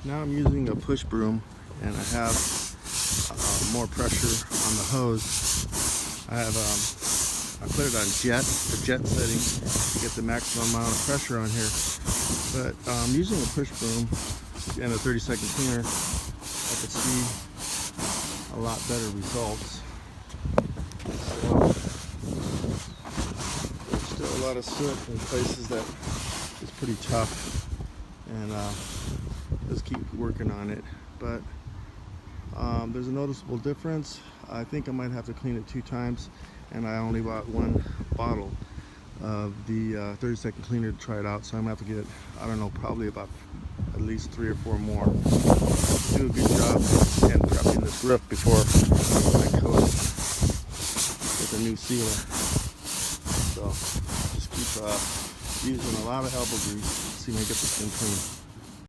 Now I'm using a push broom, and I have more pressure on the hose. I put it on the jet setting to get the maximum amount of pressure on here. But using a push broom and a 30-second cleaner, I could see a lot better results. So, there's still a lot of soot in places that is pretty tough, and let's keep working on it. But there's a noticeable difference. I think I might have to clean it 2 times, and I only bought 1 bottle of the 30-second cleaner to try it out, so I'm gonna have to get, I don't know, probably about at least 3 or 4 more. Do a good job in prepping this roof before I coat it with a new sealer. So just keep using a lot of elbow grease. See if I get this thing clean.